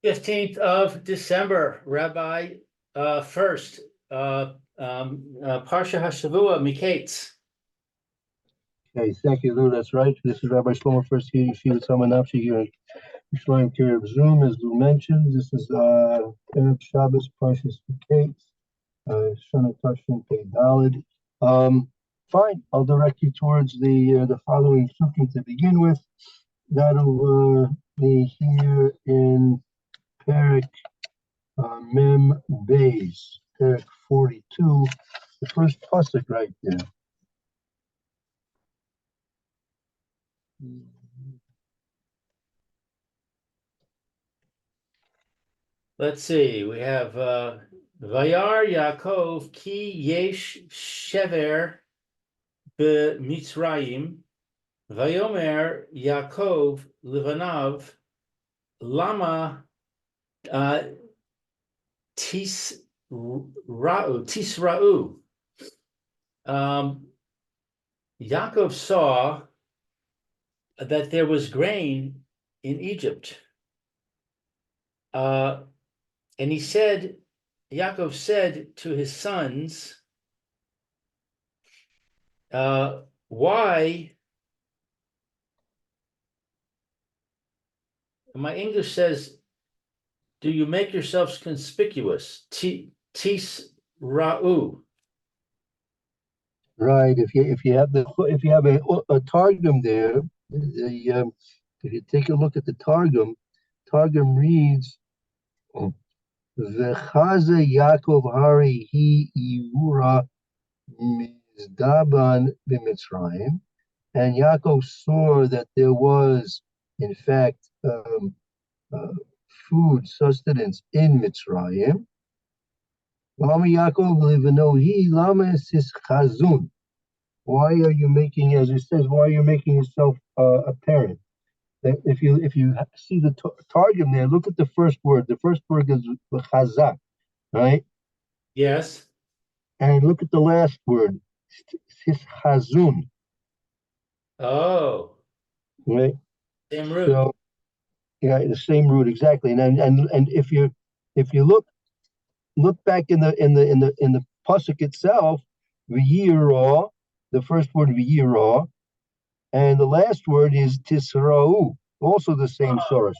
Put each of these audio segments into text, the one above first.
15th of December, Rabbi Furst, Parsha Hashavua, Mikeitz. Okay, thank you, Lou. That's right. This is Rabbi Shlomo Furst here. Yeshiva Samanapshi here at Yerushalayim Kiryat Zoom. As Lou mentioned, this is Erev Shabbos Parshas Mikeitz, Shana Tashrin Pei Dalid. Fine, I'll direct you towards the following sukkim to begin with. That'll be here in Perek Mem Beis, Perek 42, the first pasuk right there. Let's see, we have Vayar Yaakov ki yesh shever b'Mitzrayim, Vayomer Yaakov Livanav, Lama Tisra'u. Yaakov saw that there was grain in Egypt. And he said, Yaakov said to his sons, why? My English says, do you make yourselves conspicuous? Tisra'u. Right. If you have a targum there, if you take a look at the targum reads, "V'chaze Yaakov Hari hi Yura mizdaban b'Mitzrayim," and Yaakov saw that there was, in fact, food sustenance in Mitzrayim. Lama Yaakov livenohi lama sis chazun. Why are you making, as it says, why are you making yourself apparent? If you see the targum there, look at the first word. The first word is chazak, right? Yes. And look at the last word, sis chazun. Oh. Right. Same root. So, yeah, the same root exactly. And if you look back in the pasuk itself, v'yirah, the first word v'yirah, and the last word is tisra'u, also the same source,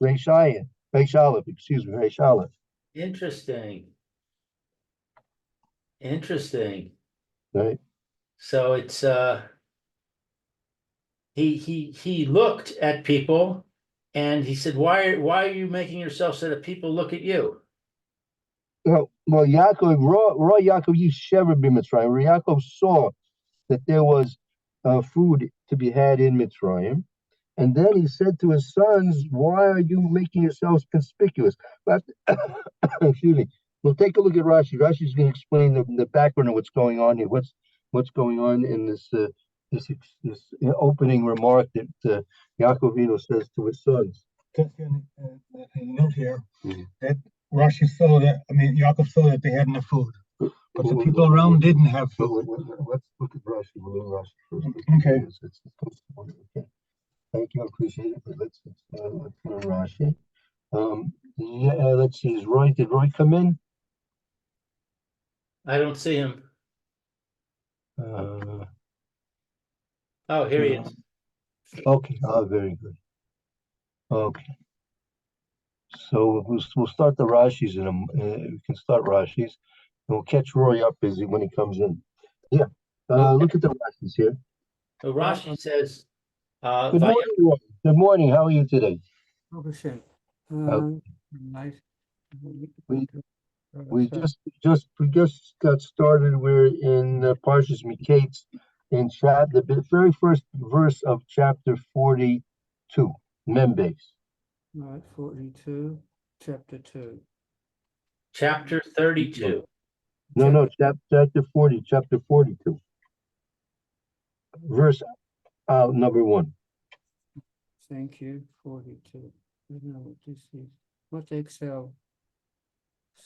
Reish Aleph, excuse me, Reish Aleph. Interesting. Right. So it's he looked at people and he said, why are you making yourself so that people look at you? Well, Yaakov, Ra Yaakov Yishever b'Mitzrayim. Yaakov saw that there was food to be had in Mitzrayim, and then he said to his sons, "Why are you making yourselves conspicuous?" But excuse me. We'll take a look at Rashi. Rashi's going to explain the background of what's going on here. What's going on in this opening remark that Yaakov says to his sons. Just in a note here that Rashi saw that, Yaakov saw that they had enough food, but the people around didn't have food. Let's look at Rashi. We'll learn Rashi first. Okay. Okay. Thank you. I appreciate it. But let's learn Rashi. Let's see. Did Roy come in? I don't see him. Oh, here he is. Okay. Oh, very good. Okay. So we'll start the Rashis we can start Rashis. And we'll catch Roy up when he comes in. Yeah. Okay. Look at the Rashis here. So Rashi says, Good morning, Roy. Good morning. How are you today? Okay. Nice. We just got started. We're in Parshas Mikeitz in the very first verse of chapter 42, Membeis. Right, 42, chapter 2. Chapter 32. No, chapter 40, chapter 42. Verse number 1. Thank you, 42. I don't know what this is. What's Excel?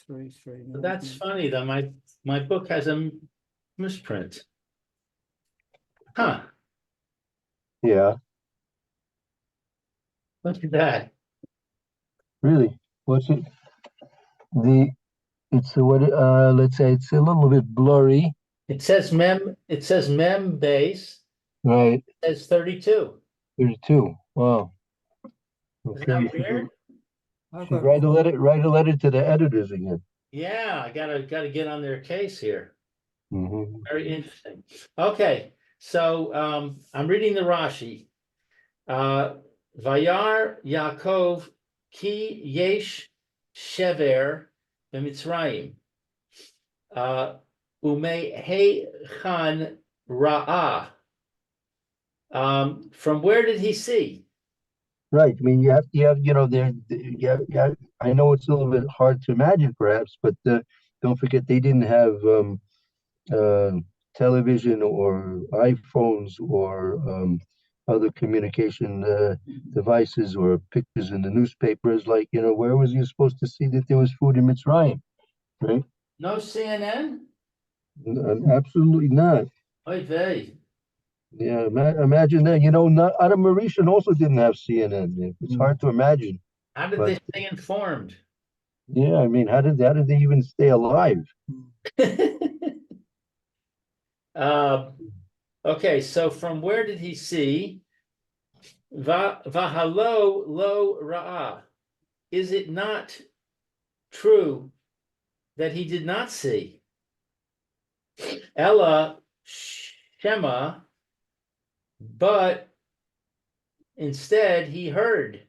3. That's funny though. My book has a misprint. Huh. Yeah. Look at that. Really? What's it? It's what, let's say it's a little bit blurry, It says mem base, right? it says 32. 32. Wow. Isn't Okay, that weird? I've should got, write a letter to the editors again. Yeah, I gotta get on their case here. Mhm. Very interesting. Okay, so I'm reading the Rashi. Vayar Yaakov ki yesh shever b'Mitzrayim. Umehechan ra'ah. From where did he see? Right. I mean, I know it's a little bit hard to imagine, perhaps, but don't forget they didn't have uh, television or iPhones or other communication devices or pictures in the newspapers. Like, where was you supposed to see that there was food in Mitzrayim? Right? No CNN? Absolutely not. Oy vey. Yeah, imagine that. Not Adam Mauritian also didn't have CNN. It's hard to imagine. How did But they stay informed? yeah, I mean, how did they even stay alive? Okay, so from where did he see? Vahalo lo ra'ah. Is it not true that he did not see? Ella Shema, but instead he heard.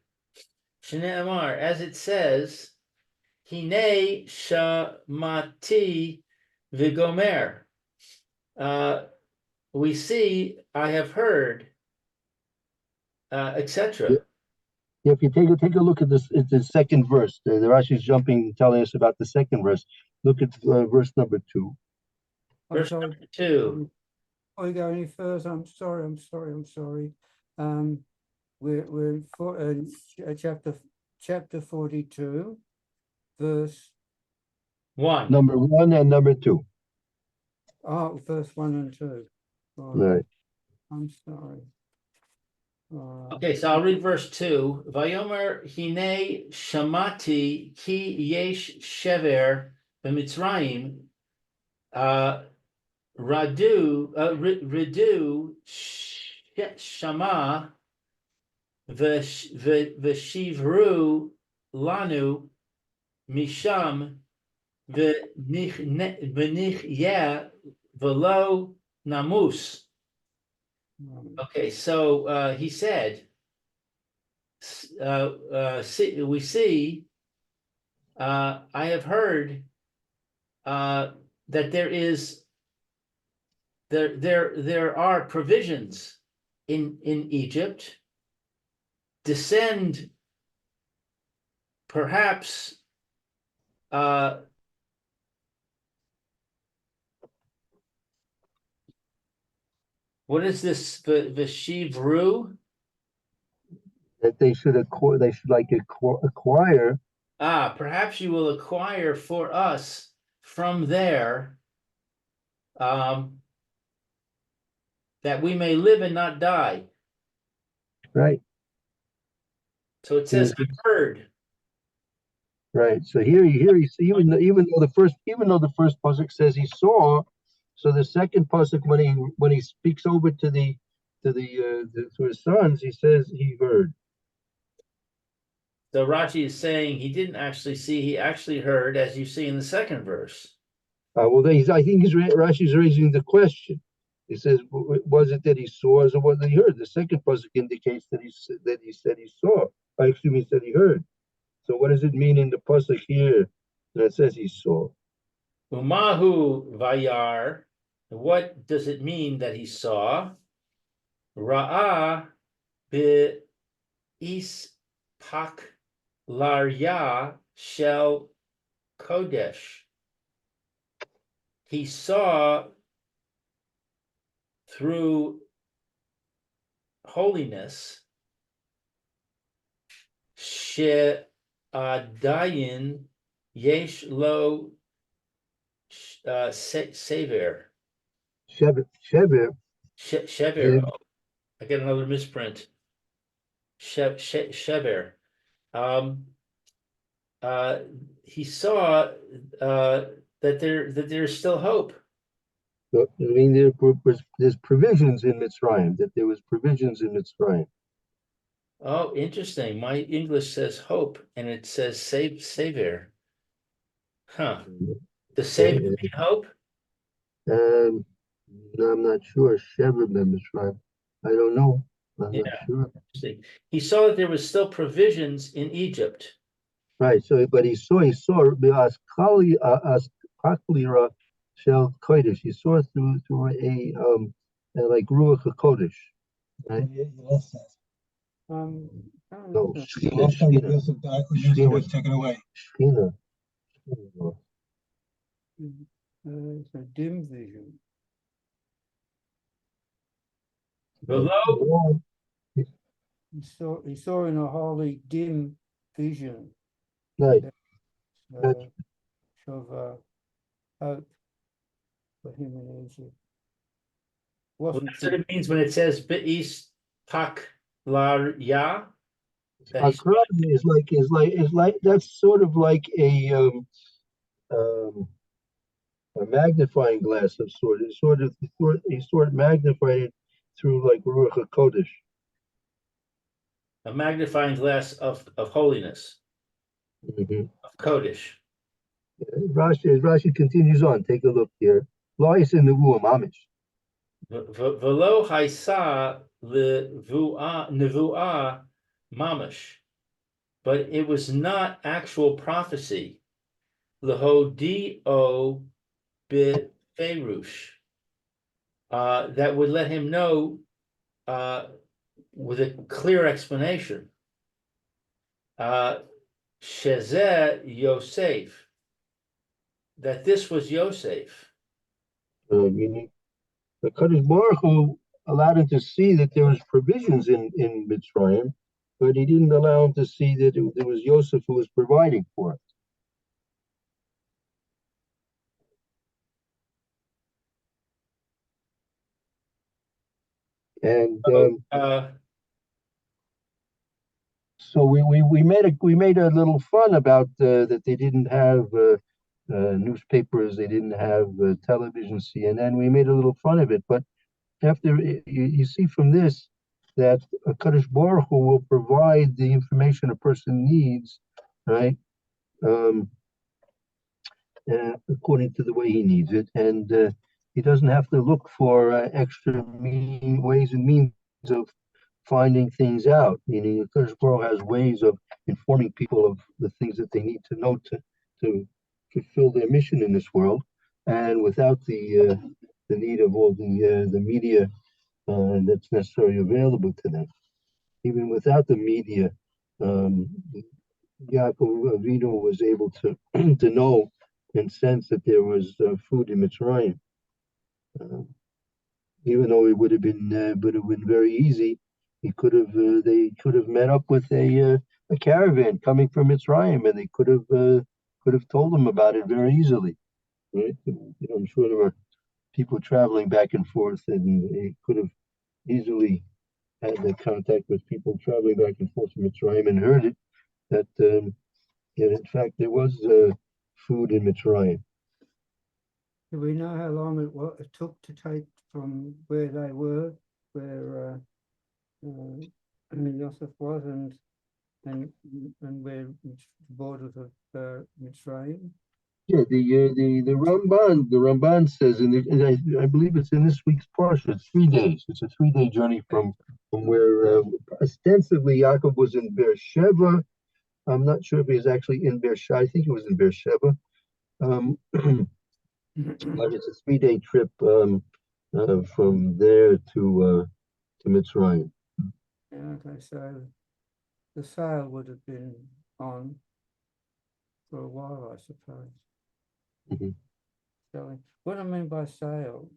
Shne'emar, as it says, Hine Shamati Vigomer. We see, I have heard, etc. Yeah, if you take a look at this, at the second verse, the Rashi is jumping, telling us about the second verse. Look at verse number 2. I'm Verse sorry. number 2. Before we go any further, I'm sorry. We're in chapter 42, verse 1. Number 1 and number 2. verse 1 and 2. Right. I'm sorry. Okay, so I'll read verse 2. Vayomer hine shamati ki yesh shever b'Mitzrayim ridu shama v'shivru lanu misham v'nichya v'lo namus. Okay, so he said, we see, I have heard that there are provisions in Egypt. Descend, perhaps, what is this? The Shivru? That they should acquire. Perhaps you will acquire for us from there, that we may live and not die. Right. So it says, I've heard. Right. So here you see, even though the first pasuk says he saw, so the second pasuk when he speaks over to his sons, he says he heard. So Rashi is saying he didn't actually see, he actually heard, as you see in the second verse. Well, then I think Rashi's raising the question. He says, was it that he saw, or was it he heard? The second pasuk indicates that he said he saw. Excuse me, he said he heard. So what does it mean in the pasuk here that it says he saw? Umahu vayar. What does it mean that he saw? Ra'ah be ispak larya shel kodesh. He saw through holiness she'adayin yesh lo sever. Shever. Shever. Oh, I get another misprint. Shever. he saw that there's still hope. So, I mean, there's provisions in Mitzrayim, that there was provisions in Mitzrayim. Oh, interesting. My English says hope, and it says savior. Huh. Does savior mean hope? No, I'm not sure. Sheva Mitzrayim. I don't know. I'm not sure. Interesting. He saw that there was still provisions in Egypt. Right. So, but he saw Askalira Shel Kodesh. He saw through a like Ruach HaKodesh. Right? You lost that. I don't No, know. The last time Shechina. Yosef died, Yosef was taken away. Shechina. It's a dim vision. Below, He saw in a wholly dim vision. Right. Of hope for him in Egypt. well, Wasn't that's what it means when it says Be'is Tak Lar Ya. Akram is like that's sort of like a magnifying glass of sort. He sort of magnified it through like Ruach HaKodesh. A magnifying glass of holiness, Mm-hmm. of Kodesh. Rashi continues on. Take a look here. Lois in the Ruach Mamish. Velo Haisa Nevuah Mamash, but it was not actual prophecy. Lehodio Beferush, that would let him know with a clear explanation. Shezeh Yosef, that this was Yosef. Meaning the Kadosh Baruch Hu allowed him to see that there was provisions in Mitzrayim, but he didn't allow him to see that it was Yosef who was providing for it. And so we made a little fun about that they didn't have newspapers, they didn't have television, CNN. We made a little fun of it, but after you see from this that a Kadosh Baruch Hu will provide the information a person needs, right? According to the way he needs it, and he doesn't have to look for extra ways and means of finding things out. Meaning, the Kadosh Baruch Hu has ways of informing people of the things that they need to know to fulfill their mission in this world, and without the need of all the media that's necessarily available to them. Even without the media, Yaakov Avinu was able to to know and sense that there was food in Mitzrayim. Even though it would have been very easy, they could have met up with a caravan coming from Mitzrayim, and they could have told them about it very easily. Right? I'm sure there were people traveling back and forth, and they could have easily had the contact with people traveling back and forth from Mitzrayim and heard it, that in fact there was food in Mitzrayim. Do we know how long it took to take from where they were, where Yosef was, and where the borders of Mitzrayim? Yeah, the Ramban says, and I believe it's in this week's Parsha, it's 3 days. It's a 3-day journey from where ostensibly Yaakov was in Beersheba. I'm not sure if he was actually in Beersheba. I think he was in Beersheba. But it's a 3-day trip from there to Mitzrayim. Yeah, okay, so the sail would have been on for a while, I suppose. Mhm. So, what I mean by sail,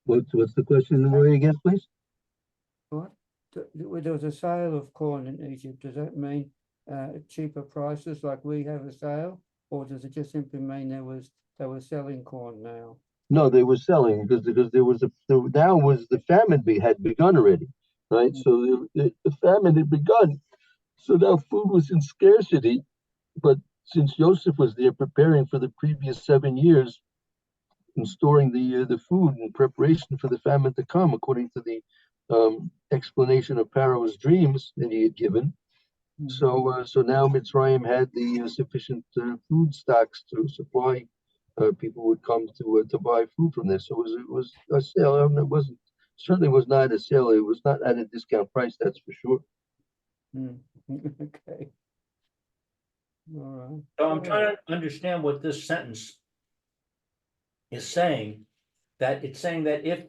What's the question again, please? what? There was a sale of corn in Egypt. Does that mean cheaper prices like we have a sale, or does it just simply mean they were selling corn now? No, they were selling because there was now was the famine had begun already. right? So the famine had begun. So now food was in scarcity, but since Joseph was there preparing for the previous 7 years and storing the food in preparation for the famine to come, according to the explanation of Pharaoh's dreams that he had given. So now Mitzrayim had the sufficient food stocks to supply. People would come to buy food from this. So it was a sale. It wasn't certainly was not a sale. It was not at a discount price. That's for sure. Okay. All right. So I'm trying to understand what this sentence is saying. That it's saying that if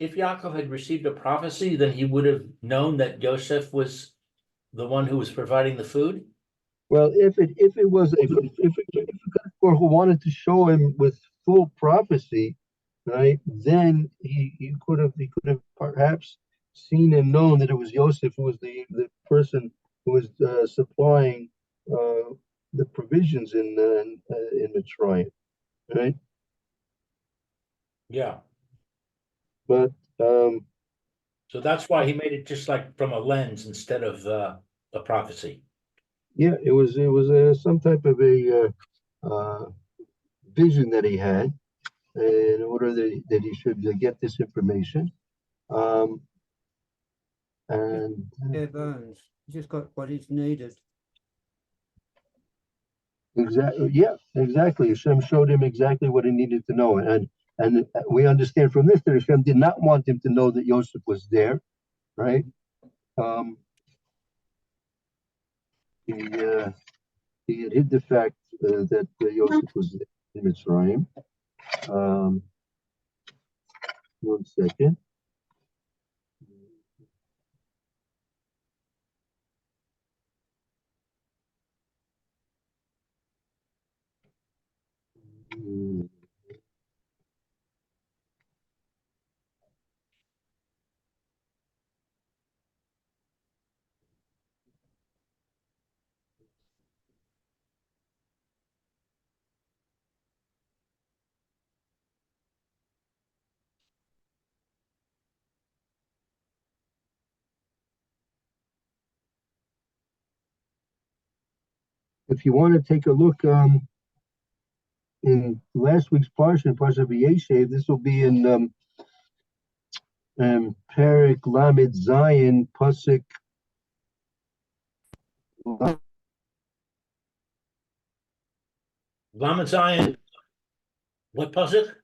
Yaakov had received a prophecy, then he would have known that Joseph was the one who was providing the food. Well, if it was if God wanted to show him with full prophecy, right, then he could have perhaps seen and known that it was Joseph who was the person who was supplying the provisions in Mitzrayim, right? Yeah. But So that's why he made it just like from a lens instead of a prophecy. yeah, it was some type of a vision that he had in order that he should get this information. And Bare bones. You just got what is needed. exactly, yeah, exactly. Hashem showed him exactly what he needed to know, and we understand from this that Hashem did not want him to know that Joseph was there, right? Um, he had hid the fact that Joseph was in Mitzrayim. Um, 1 second. Hmm. If you want to take a look in last week's Parsha, Parsha V'Yeshev, this will be in Perek Lamed Zion Pasuk. Lamed Zion, what pasuk?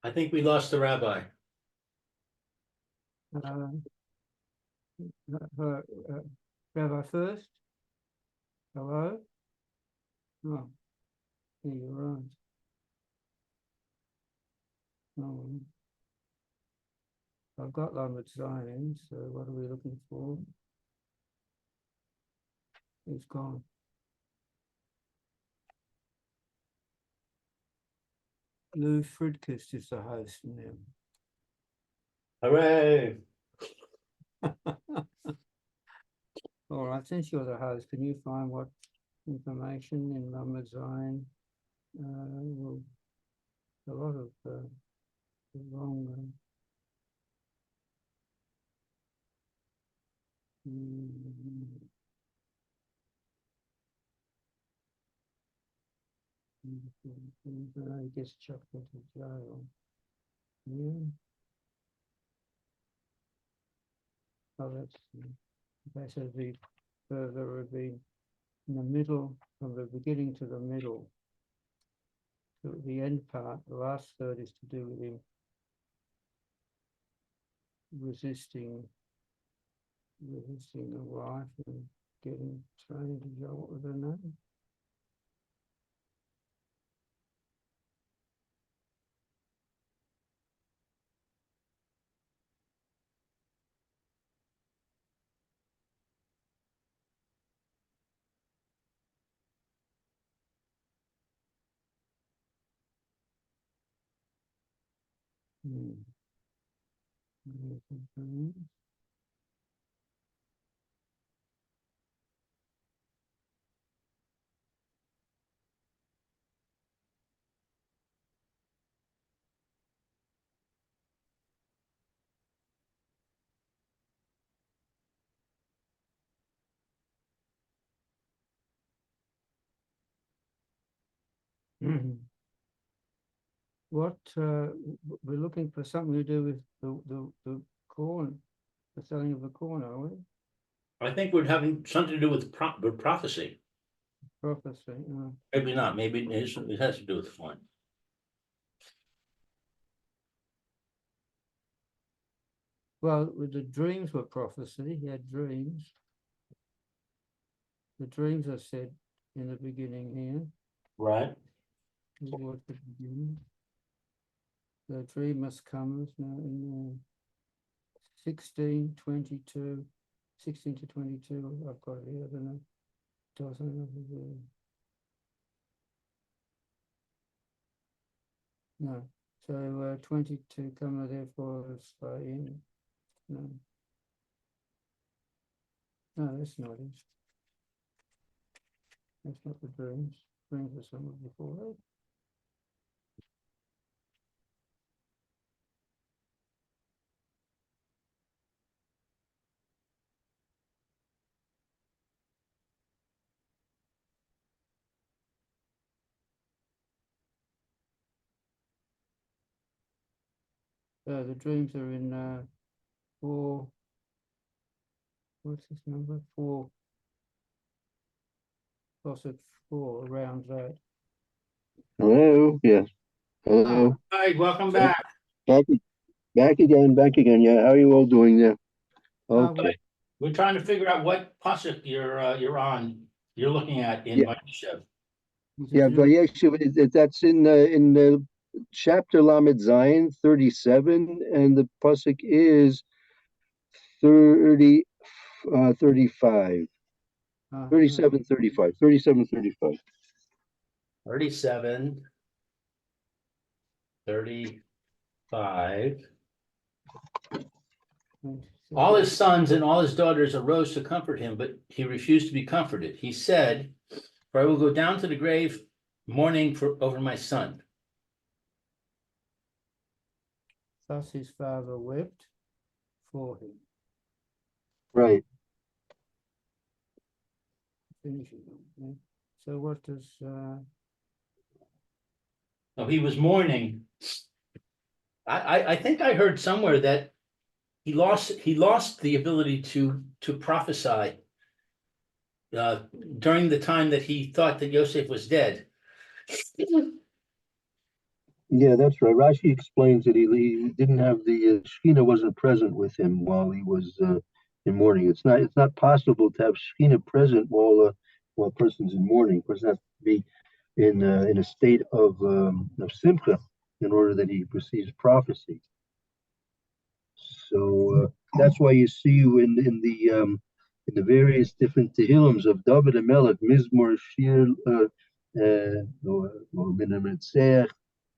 I think we lost the rabbi. Rabbi Furst. Hello. Oh, yeah, you're right. Oh, I've got Lamed Zion, so what are we looking for? He's gone. Lou Fridkist is the host now. Hooray! All right, since you're the host, can you find what information in Lamed Zion? Well, a lot of wrong. I guess chucked into jail. Yeah. Oh, that's the further would be in the middle, from the beginning to the middle. So the end part, the last third is to do with him resisting the wife and getting trained to go. What was her name? Hmm. What, we're looking for something to do with the corn, the selling of the corn, are we? I think we're having something to do with prophecy. Prophecy, Maybe not, maybe it has to do with fun. well, with the dreams were prophecy, he had dreams. The dreams are said in the beginning here. Right. Towards the beginning. The dream must come now in 16, 22, 16 to 22. I've got it here, I don't know. Doesn't know. No. So 22 come therefore is in. No. No, that's not it. That's not the dreams. Dreams are somewhere before that. The dreams are in 4. What's this number? 4. Posset 4 around that. Hello, yes, hello, Hi, welcome back. back, back again, yeah, how are you all doing there? well, Okay, We're trying to figure out what pasuk you're looking at in Yeah. Mikeitz. yeah, Vayeshev, that's in the chapter Lamed Zion 37, and the pasuk is 30, 35, 37, 35, 37, 35. 37, 35. All his sons and all his daughters arose to comfort him, but he refused to be comforted. He said, "For I will go down to the grave mourning over my son." Thus his father wept for him. Right, Finishing. Okay. So what does So he was mourning. I think I heard somewhere that he lost the ability to prophesy during the time that he thought that Yosef was dead. yeah, that's right. Rashi explains that he didn't have the Shekhinah wasn't present with him while he was in mourning. It's not possible to have Shekhinah present while a person's in mourning. A person has to be in a state of simcha in order that he receives prophecy. So that's why you see in the various different Tehillims of David and Melech, Mizmor, Shir, or Min HaMetzech,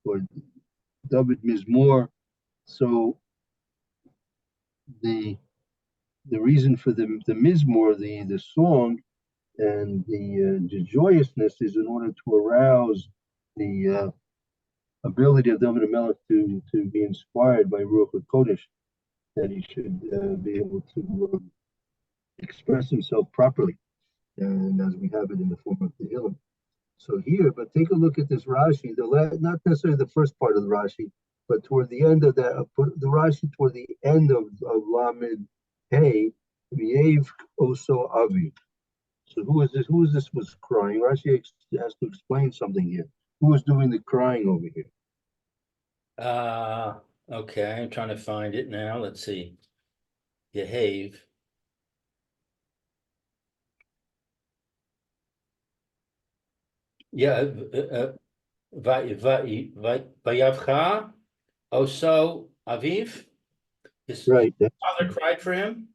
or David Mizmor. So the reason for the Mizmor, the song, and the joyousness is in order to arouse the ability of David and Melech to be inspired by Ruach HaKodesh, that he should be able to express himself properly, and as we have it in the form of the Tehillim. So here, but take a look at this Rashi, not necessarily the first part of the Rashi, but toward the end of that, the Rashi toward the end of Lamed Hey, V'yev Oso Avi. So who is this? Who is this was crying? Rashi has to explain something here. Who is doing the crying over here? Okay, I'm trying to find it now. Let's see. Yehav. Yeah, Vayavcha Oso Aviv. His Right, father cried for him.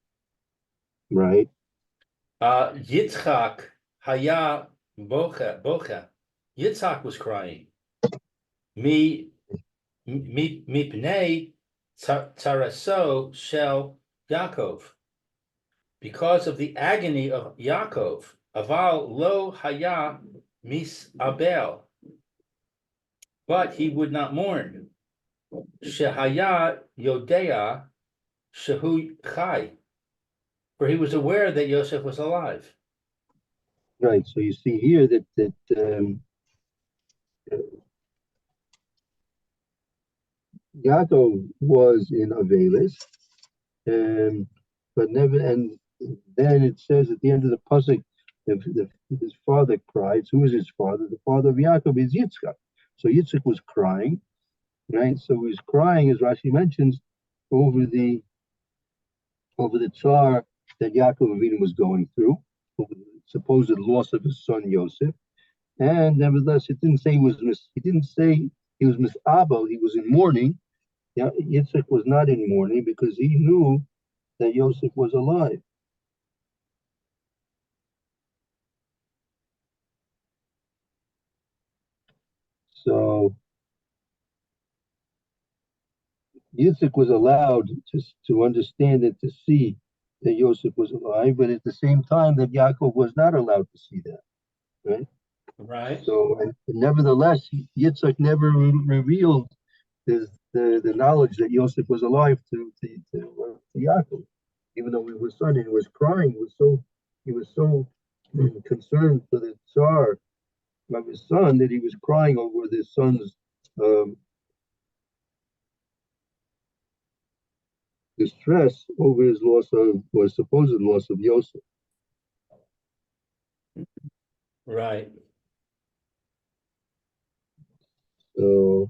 right. Yitzchak Haya Bocha. Yitzchak was crying. Me mipnei tzaraso shel Yaakov, because of the agony of Yaakov, aval lo haya misabel, but he would not mourn. Shehaya yodea shehu chai, for he was aware that Yosef was alive. Right. So you see here that Yaakov was in Avelis, but never. And then it says at the end of the pasuk, his father cried. So who is his father? The father of Yaakov is Yitzchak. So Yitzchak was crying, right? So he's crying, as Rashi mentions, over the tsar that Yaakov Avinu was going through, over the supposed loss of his son Yosef. And nevertheless, it didn't say he was misabel. He was in mourning. Yeah, Yitzchak was not in mourning because he knew that Yosef was alive. So Yitzchak was allowed to understand and to see that Yosef was alive, but at the same time that Yaakov was not allowed to see that. Right. Right. So, and nevertheless, Yitzchak never revealed the knowledge that Yosef was alive to Yaakov, even though he was son and he was crying. He was so concerned for the tsar of his son that he was crying over his son's distress over his loss of, or supposed loss of Yosef. Right. So,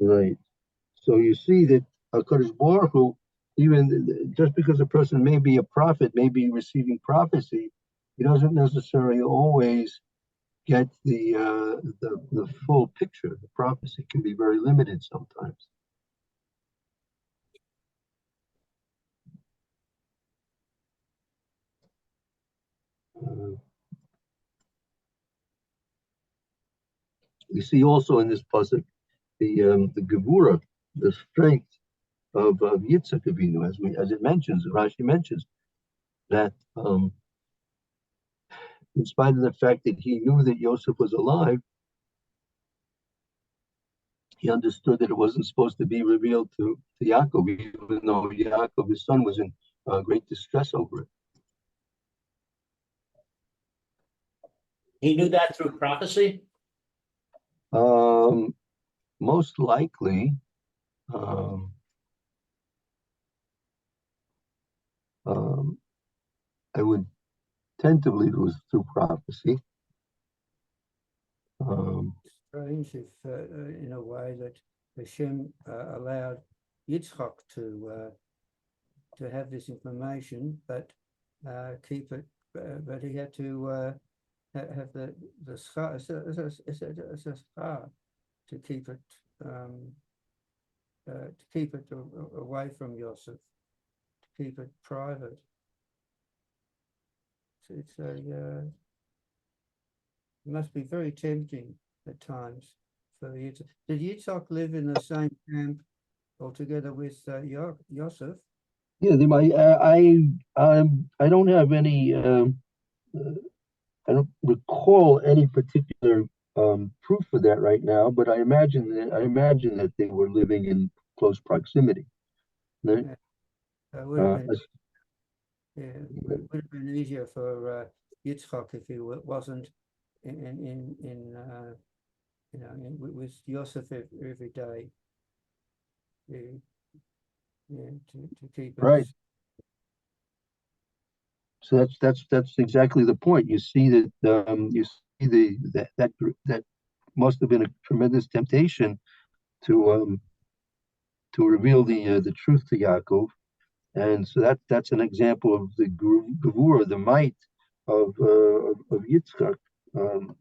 right. So you see that HaKadosh Baruch Hu, even just because a person may be a prophet, may be receiving prophecy, he doesn't necessarily always get the full picture. The prophecy can be very limited sometimes. We see also in this pasuk the gevura, the strength of Yitzchak Avinu, as it mentions, Rashi mentions that in spite of the fact that he knew that Yosef was alive, he understood that it wasn't supposed to be revealed to Yaakov, even though Yaakov, his son, was in great distress over it. He knew that through prophecy? Most likely, I would tend to believe it was through prophecy. Strange if, in a way, that Hashem allowed Yitzchak to have this information, but keep it. But he had to have the schar to keep it away from Yosef, to keep it private. So it's it must be very tempting at times for Yitzchak. Did Yitzchak live in the same camp altogether with Yosef? Yeah, I don't have any. I don't recall any particular proof for that right now, but I imagine that they were living in close proximity. Right? It would have been, it would have been easier for Yitzchak if he wasn't in with Yosef every day. To keep it. Right. So that's exactly the point. You see that you see that must have been a tremendous temptation to reveal the truth to Yaakov, and so that's an example of the gevura, the might of Yitzchak,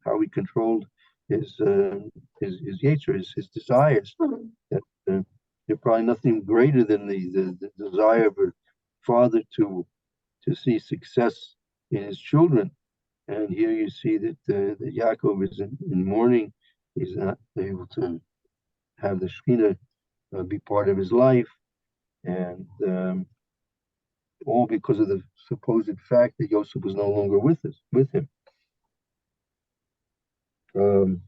how he controlled his yetzer, his desires. That there's probably nothing greater than the desire of a father to see success in his children. And here you see that Yaakov is in mourning he's not able to have the Shekhinah be part of his life, and all because of the supposed fact that Yosef was no longer with him. Um,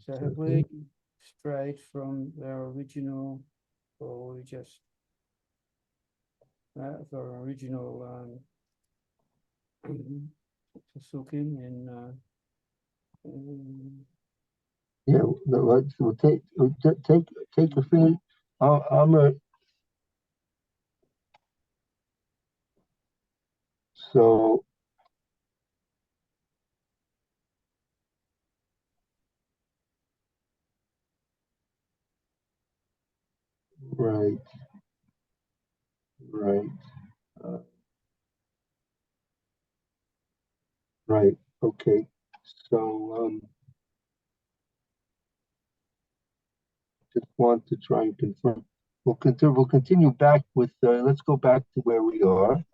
So have we strayed from their original, or we just their original Pesukim yeah, we'll take a finish. I'm a so right, right, uh, right. Okay, so just want to try and confirm. We'll continue back with. Let's go back to where we are.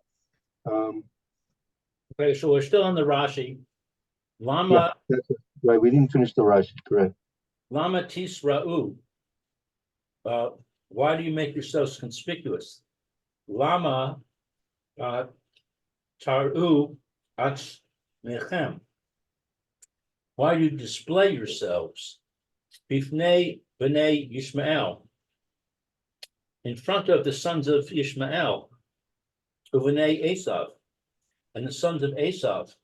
Okay, so we're still in the Rashi. Yeah, Lama, that's it. Right. We didn't finish the Rashi, correct? Lama Tisra'u. Why do you make yourselves conspicuous? Lama Taru Ats Mechem. Why do you display yourselves? Bifnei B'nai Yishmael. In front of the sons of Ishmael, Uvenei Esav, and the sons of Esav.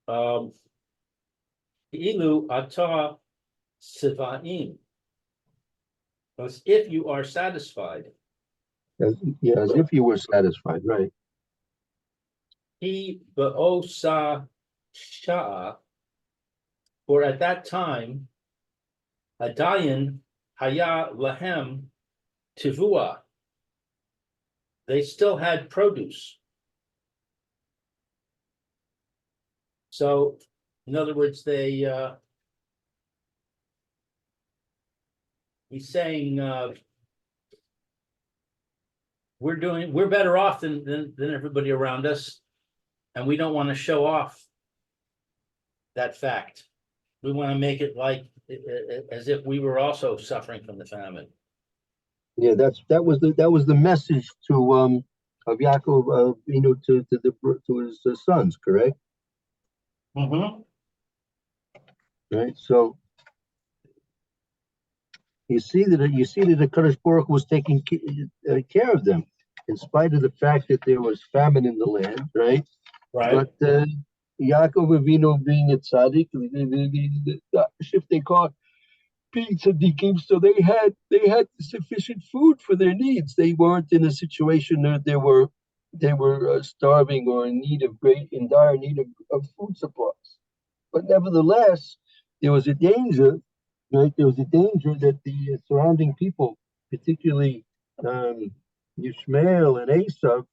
Ilu Atah Sivaim. As if you are satisfied. As if you were satisfied, right? He Ba'osa Sha'a. For at that time, Adayan Haya Lahem Tivua. They still had produce. So, in other words, he's saying we're better off than everybody around us, and we don't want to show off that fact. We want to make it like as if we were also suffering from the famine. Yeah, that was the message to of Yaakov, to his sons, correct? Mm-hmm. Right. So you see that the Kadosh Baruch was taking care of them, in spite of the fact that there was famine in the land, right? Right. But Yaakov Avinu being a tzaddik, the shifting car being tzaddikim, so they had sufficient food for their needs. They weren't in a situation that they were starving or in dire need of food supplies. But nevertheless, there was a danger, right? There was a danger that the surrounding people, particularly Yishmael and Esav,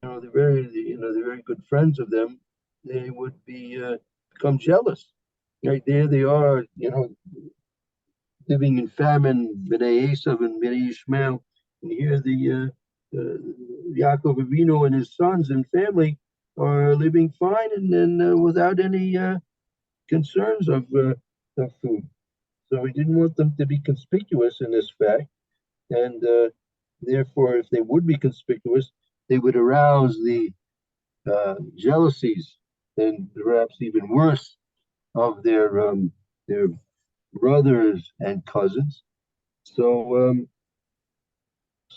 they're very good friends of them. They would become jealous. Right there, they are, living in famine, B'nai Esav and B'nai Yishmael. And here Yaakov Avinu and his sons and family are living fine and without any concerns of food. So we didn't want them to be conspicuous in this fact. And therefore, if they would be conspicuous, they would arouse the jealousies and perhaps even worse of their brothers and cousins. So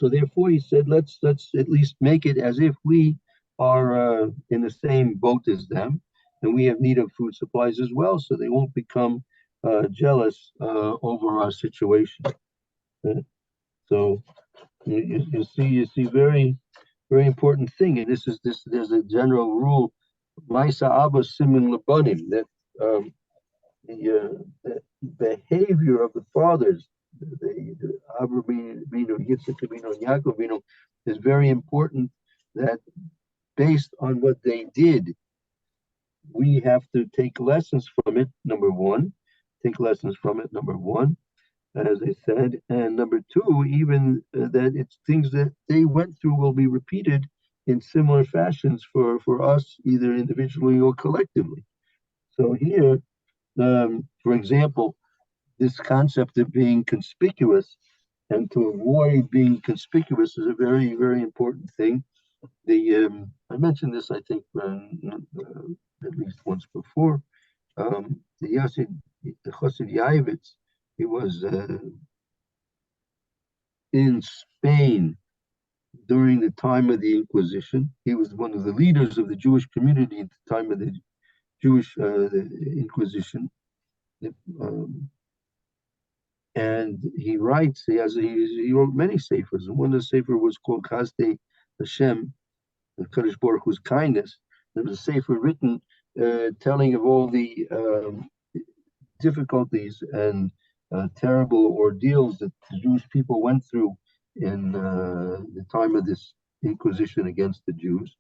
therefore he said, let's at least make it as if we are in the same boat as them, and we have need of food supplies as well, so they won't become jealous over our situation. So you see very very important thing, and there's a general rule, Maisa Abba Simin Labanim, that the behavior of the fathers, the Avraham Avinu, Yitzchak Avinu, and Yaakov Avinu, is very important. That based on what they did, we have to take lessons from it. Number one, take lessons from it, number one, as I said, and number two, even that it's things that they went through will be repeated in similar fashions for us, either individually or collectively. So here, for example, this concept of being conspicuous and to avoid being conspicuous is a very, very important thing. I mentioned this, I think, at least once before. The Chassid Yavitz, he was in Spain during the time of the Inquisition. He was one of the leaders of the Jewish community at the time of the the Inquisition. And he writes, he wrote many sephers, and one of the sefer was called Chazdei Hashem, the Kadosh Baruch Hu's kindness. There was a sefer written telling of all the difficulties and terrible ordeals that the Jewish people went through in the time of this Inquisition against the Jews.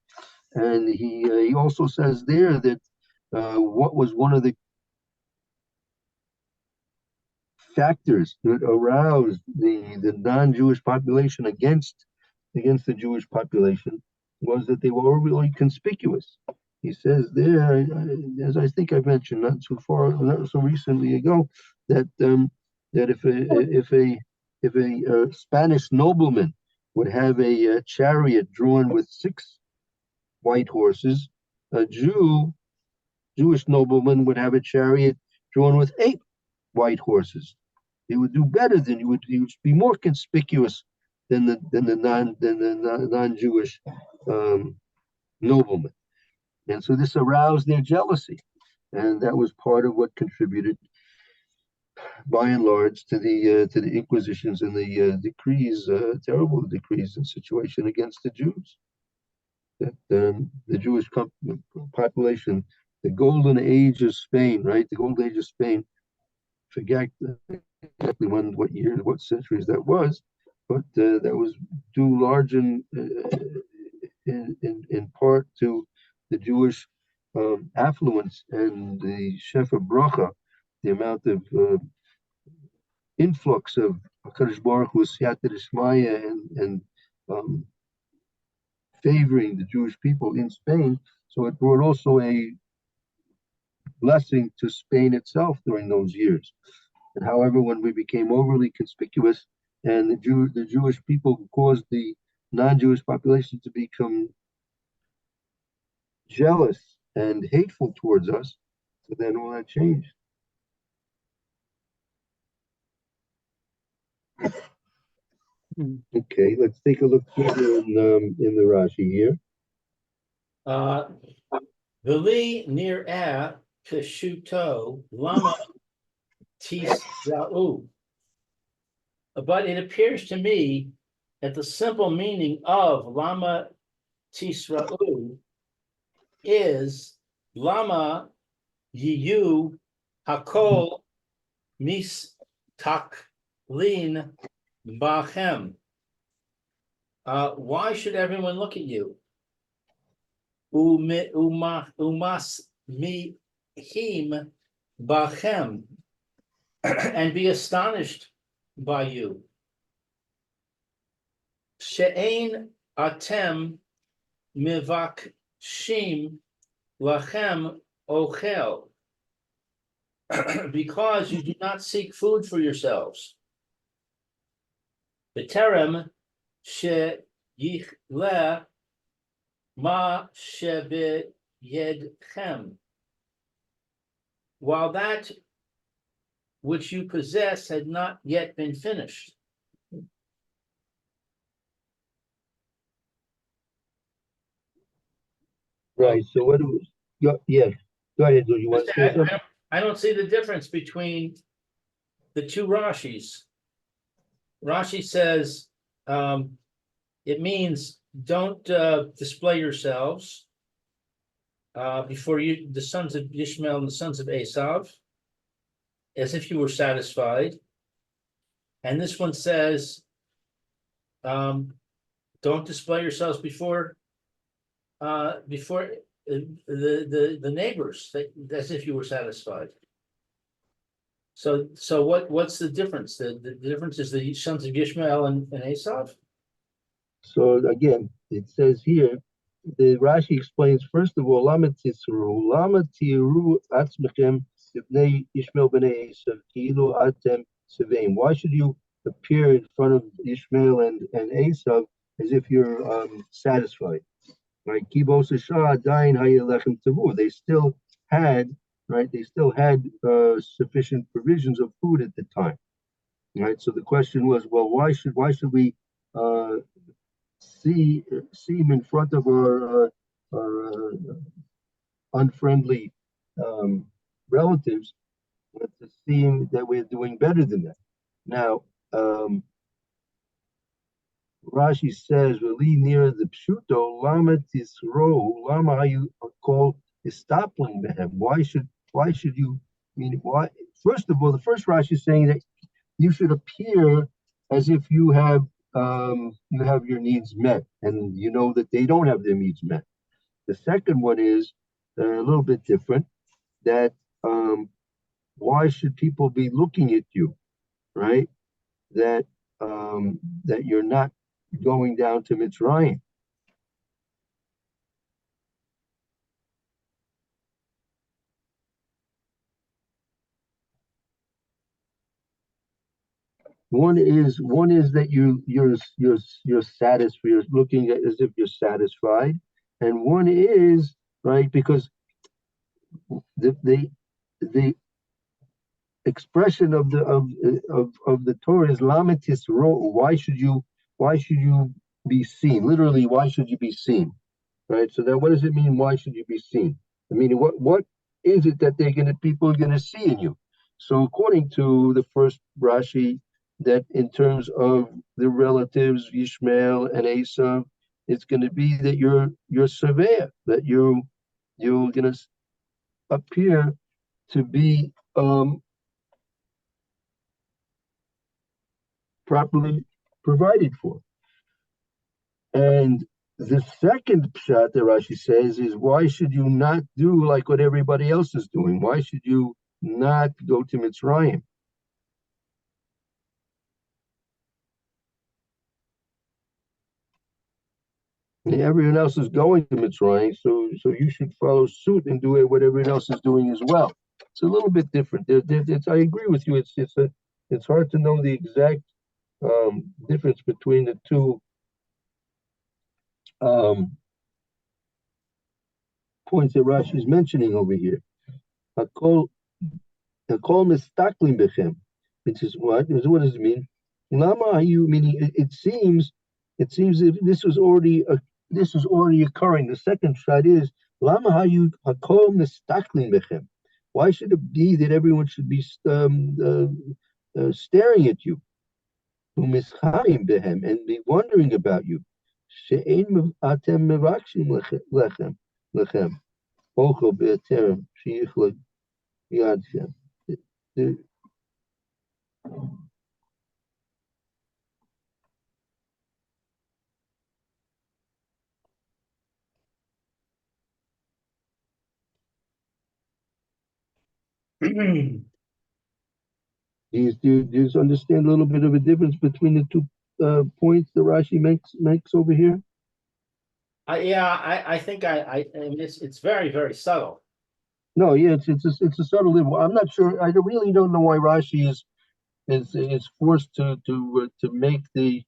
And he also says there that what was one of the factors that aroused the non-Jewish population against the Jewish population was that they were overly conspicuous. He says there, as I think I've mentioned not so recently ago, that that if a Spanish nobleman would have a chariot drawn with 6 white horses, a Jewish nobleman would have a chariot drawn with 8 white horses. He would do better than he would be more conspicuous than the non-Jewish nobleman. And so this aroused their jealousy, and that was part of what contributed, by and large, to the Inquisitions and the decrees, terrible decrees and situation against the Jews. That the Jewish population, the golden age of Spain, right? The golden age of Spain. Forget exactly what years, what centuries that was, but that was due large in part to the Jewish affluence and the Shefa Bracha, the amount of influx of Hakadosh Baruch Hu's Siyata D'Shmaya and favoring the Jewish people in Spain. So it brought also a blessing to Spain itself during those years. And however, when we became overly conspicuous and the Jewish people caused the non-Jewish population to become jealous and hateful towards us, so then all that changed. Okay, let's take a look here in the Rashi here. V'li nir'eh kishuto lama tisra'u. But it appears to me that the simple meaning of lama tisra'u is lama yiyu hakol mistaklin bachem. Why should everyone look at you? Umas mihim bachem, and be astonished by you. She'ein atem mivakshim lachem ochel, because you do not seek food for yourselves. B'terem she'yichleh ma shebeyedchem, while that which you possess had not yet been finished. Right. So what do we? Yeah. Go ahead. Do you want to say something? I don't see the difference between the two Rashis. Rashi says it means don't display yourselves before you, the sons of Ishmael and the sons of Esav, as if you were satisfied. And this one says, don't display yourselves before the neighbors, as if you were satisfied. So what's the difference? The difference is the sons of Ishmael and Esav? So again, it says here, the Rashi explains first of all, lama tiru atzmechem b'nei Ishmael b'nei Esav kilu atem seveim. Why should you appear in front of Ishmael and Esav as if you're satisfied? Right? Kibos Shah dain hayelechem tavu. They still had, right? They still had sufficient provisions of food at the time. Right. So the question was, well, why should we uh, see him in front of our unfriendly relatives, but to seem that we're doing better than that. Now, Rashi says, "Really near the pshuto, lama tisro, lama you call istapling behem." Why should you? I mean, why? First of all, the first Rashi is saying that you should appear as if you have your needs met, and you know that they don't have their needs met. The second one is a little bit different. That why should people be looking at you, right? That that you're not going down to Mitzrayim. One is that you're satisfied. You're looking at as if you're satisfied, and one is right because the expression of the Torah is lamitis ro. Why should you be seen? Literally, why should you be seen? Right. So then, what does it mean? Why should you be seen? I mean, what is it that people are gonna see in you? So according to the first Rashi, that in terms of the relatives Ishmael and Esav, it's going to be that you're severe, that you're going to appear to be properly provided for. And the second pshat that Rashi says is, why should you not do like what everybody else is doing? Why should you not go to Mitzrayim? Everyone else is going to Mitzrayim, so you should follow suit and do what everyone else is doing as well. It's a little bit different. I agree with you. It's hard to know the exact difference between the two points that Rashi is mentioning over here. Hakol mistaklim bechem, which is what? What does it mean? Lama are you meaning? It seems that this was already occurring. The second shot is Lama Hayu Hakom Nestaklim Bechem. Why should it be that everyone should be staring at you, behem, and be wondering about you? She'ein atem mevakshim lechem ochel be'aterem sheyichla yadchem. Do you understand a little bit of a difference between the two points that Rashi makes over here? I think I mean, it's very, very subtle. No, yeah, it's a subtle level. I'm not sure. I really don't know why Rashi is forced to make the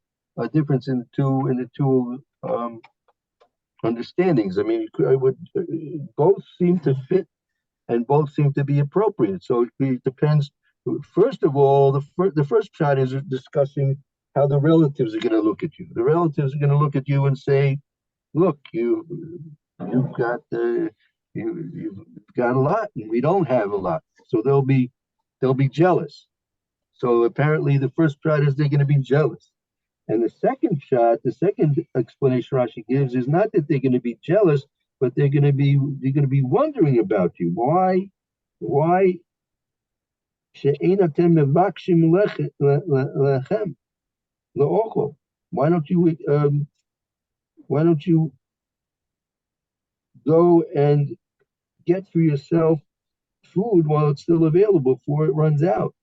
difference in the two understandings. I mean, both seem to fit and both seem to be appropriate. So it depends. First of all, the first shot is discussing how the relatives are going to look at you. The relatives are going to look at you and say, "Look, you've got you've got a lot, and we don't have a lot." So they'll be jealous. So apparently, the first shot is they're going to be jealous, and the second explanation Rashi gives is not that they're going to be jealous, but they're going to be wondering about you. Why? Why don't you go and get for yourself food while it's still available before it runs out.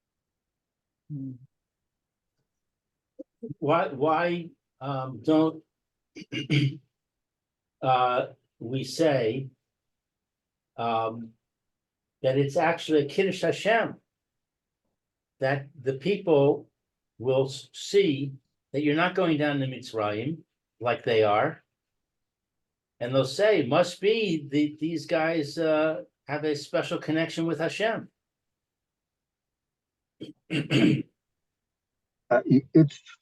Mm. Why don't we say that it's actually a Kiddush Hashem, that the people will see that you're not going down to Mitzrayim like they are, and they'll say, must be these guys have a special connection with Hashem.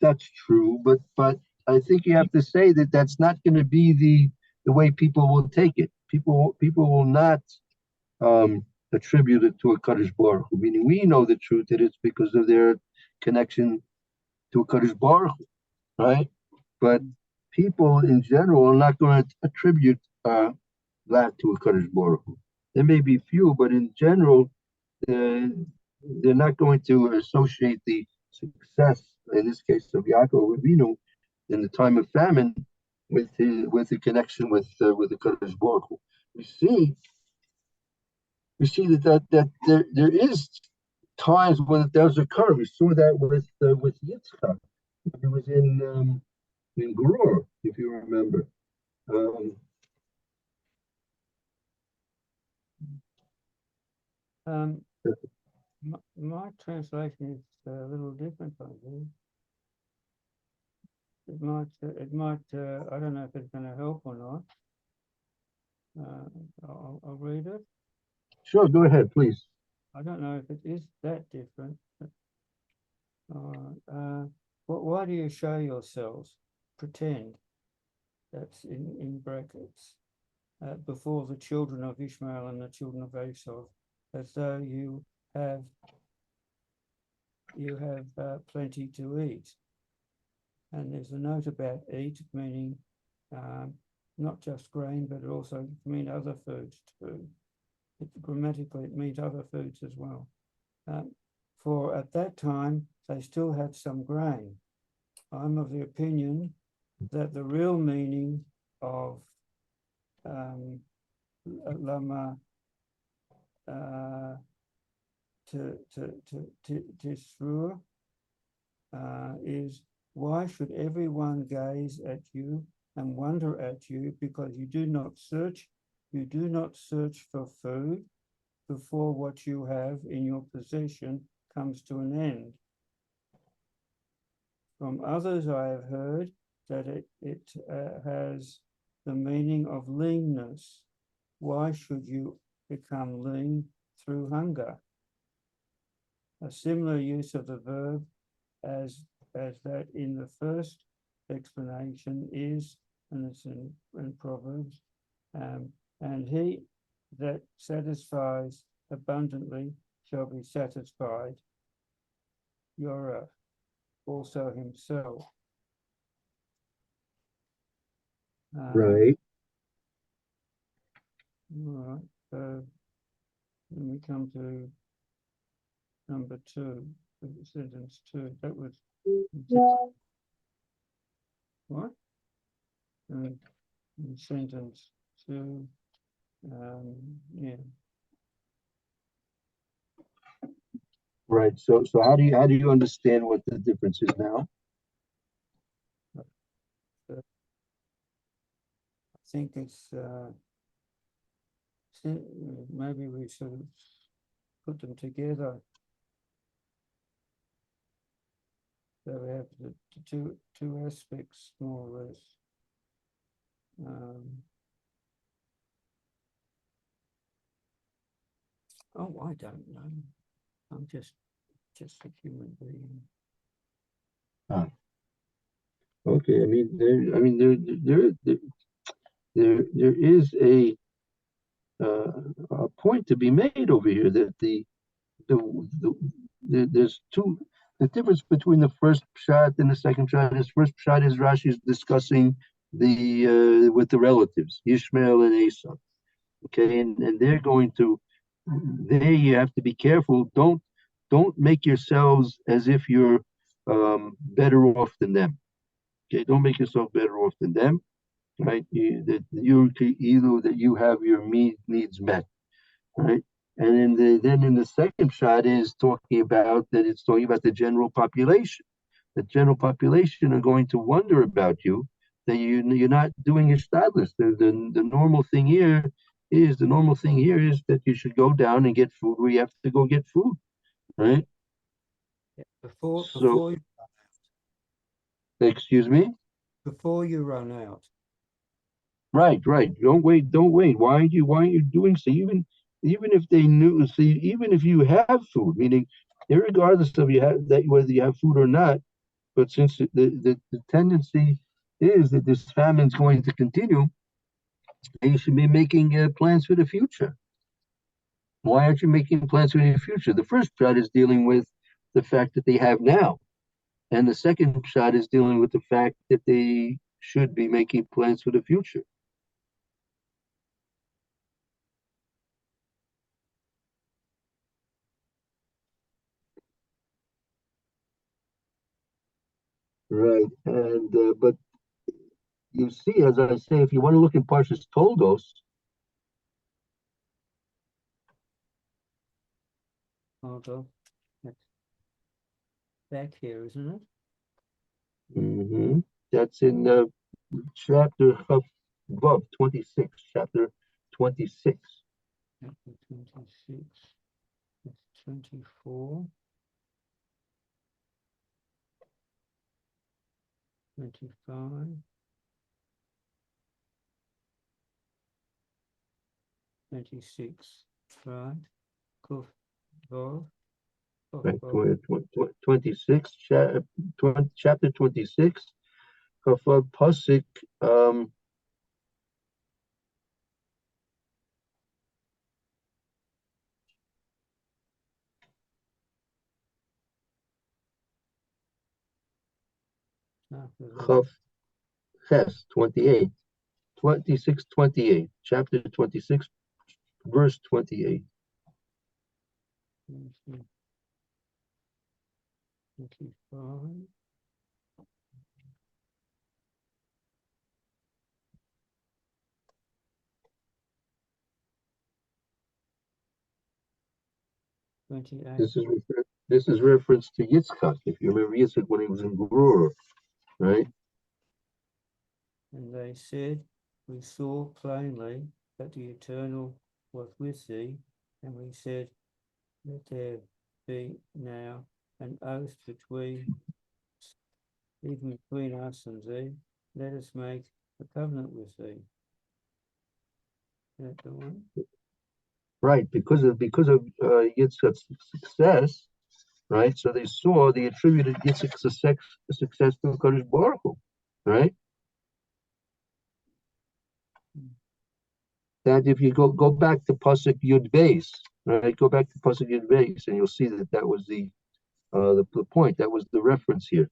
That's true, but I think you have to say that that's not going to be the way people will take it. People will not attribute it to a Kadosh Baruch Hu, meaning we know the truth that it's because of their connection to a Kadosh Baruch Hu, right? But people in general are not going to attribute that to a Kadosh Baruch Hu. There may be few, but in general, they're not going to associate the success, in this case of Yaakov Avinu, in the time of famine, with the connection with the Kadosh Baruch Hu. We see that there is times when it does occur. We saw that with Yitzchak. It was in Gerur, if you remember. My translation is a little different, I think. It might, I don't know if it's going to help or not. I'll read it. Sure, go ahead, please. I don't know if it is that different. Why do you show yourselves? Pretend. That's in brackets. Before the children of Ishmael and the children of Esau, as though you have plenty to eat. And there's a note about eat, meaning not just grain, but it also mean other foods too. Grammatically, it means other foods as well. For at that time, they still had some grain. I'm of the opinion that the real meaning of lama tisrua is, why should everyone gaze at you and wonder at you, because you do not search for food before what you have in your possession comes to an end. From others I have heard that it has the meaning of leanness. Why should you become lean through hunger? A similar use of the verb as that in the first explanation is, and it's in Proverbs, and he that satisfies abundantly shall be satisfied, Yorah, also himself. Right. All right, so then we come to number 2, sentence 2. That was what? In sentence 2, yeah. Right. So how do you understand what the difference is now? I think it's maybe we should put them together. So we have the two aspects more or less. Oh, I don't know. I'm just a human being. Okay. I mean, there is a point to be made over here that there's the difference between the first shot and the second shot. This first shot is Rashi is discussing with the relatives, Ishmael and Esau. Okay, and they're going to, there you have to be careful. Don't make yourselves as if you're better off than them. Okay, don't make yourself better off than them, right? That you have your needs met, right? And then in the second shot is talking about that it's talking about the general population. The general population are going to wonder about you, that you're not doing your stadless. The normal thing here is that you should go down and get food where you have to go get food, right? Before So, you excuse me? before you run out. Right. Don't wait. Why aren't you doing so? Even if they knew, see, even if you have food, meaning regardless of you have that whether you have food or not, but since the tendency is that this famine is going to continue, and you should be making plans for the future. Why aren't you making plans for the future? The first shot is dealing with the fact that they have now, and the second shot is dealing with the fact that they should be making plans for the future. Right, and but you see, as I say, if you want to look in Parshas Toldos, Hold on. That's back here, isn't it? that's in chapter Vav 26, chapter 26. Chapter 26. That's 24. 25. 26. Right. Kuf Vav. Kuf Right, Vav. 26, chapter 26, Kafar Pasik, After that. Chaf Ches, 28, 26, 28, chapter 26, verse 28. 25. 28. This is reference to Yitzchak. If you remember Yitzchak when he was in Gerur, right? And they said, we saw plainly that the Eternal was with thee, and we said, let there be now an oath even between us and thee. Let us make a covenant with thee. Is that the one? Right, because of Yitzchak's success, right? So they attributed Yitzchak's success to Kadosh Baruch Hu, right? That if you go back to Pasuk Yud Beis, right? Go back to Pasuk Yud Beis, and you'll see that was the point. That was the reference here.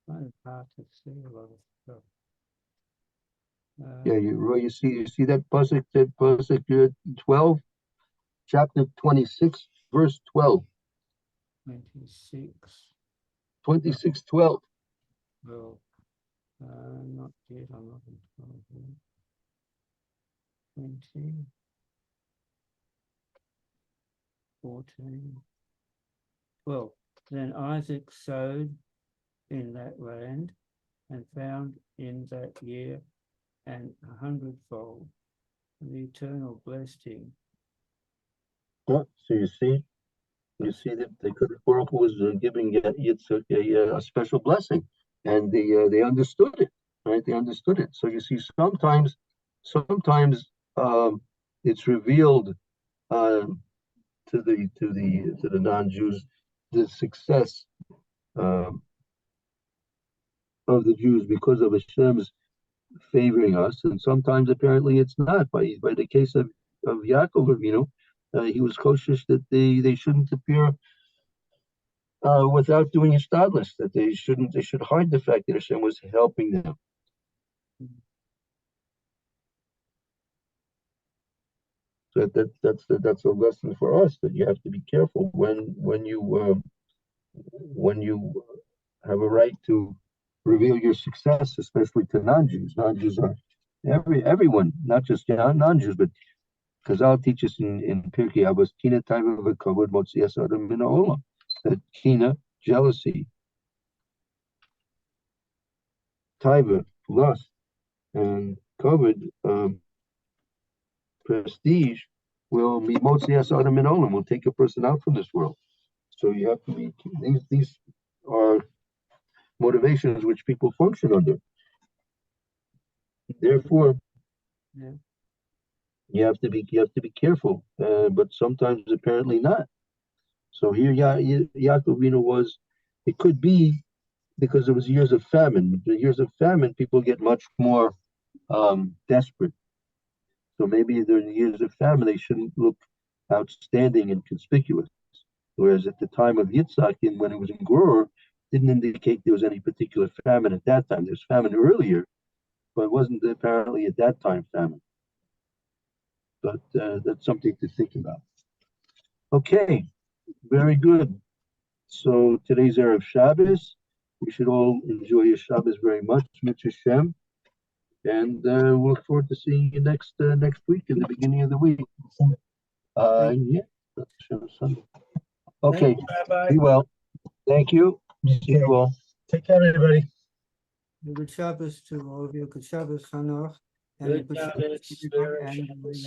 Kind of hard to see a lot of stuff. Yeah, you see that Pasuk 12, chapter 26, verse 12. 26. 26:12. Well, not yet. I'm not in 12 yet. 20. 14. Well, then Isaac sowed in that land and found in that year and 100-fold. And the Eternal blessed him. Yeah, so you see that the Kadosh Baruch Hu was giving Yitzchak a special blessing, and they understood it, right? They understood it. So you see, sometimes it's revealed to the non-Jews the success um, of the Jews because of Hashem's favoring us, and sometimes apparently it's not. By the case of Yaakov Avinu, he was cautious that they shouldn't appear without doing hishtadlus, that they should hide the fact that Hashem was helping them. So that's a lesson for us, that you have to be careful when you when you have a right to reveal your success, especially to non-Jews. Non-Jews are everyone, not just non-Jews, but Chazal teaches in Pirkei Avos, Kina Taiva v'Kavod Motzias Adam Min Ha'olam, that Kina, jealousy, Taiva, lust, and Kavod, prestige, will be Motzias Adam Min Ha'olam, will take a person out from this world. So you have to be, these are motivations which people function under. Therefore, Yeah. you have to be careful, but sometimes apparently not. So here, Yaakov was. It could be because it was years of famine. The years of famine, people get much more desperate. So maybe during the years of famine, they shouldn't look outstanding and conspicuous. Whereas at the time of Yitzhak, and when it was in Geror, didn't indicate there was any particular famine at that time. There's famine earlier, but it wasn't apparently at that time famine. But that's something to think about. Okay, very good. So today's Erev Shabbos. We should all enjoy your Shabbos very much, Mitzvah Shem. And we'll look forward to seeing you next week, in the beginning of the week. Yeah, Sunday. Okay, be well. Thank you. See you all. Take care, everybody. Good Shabbos to all of you. Good Shabbos, Hanoch. Good Shabbos, very And we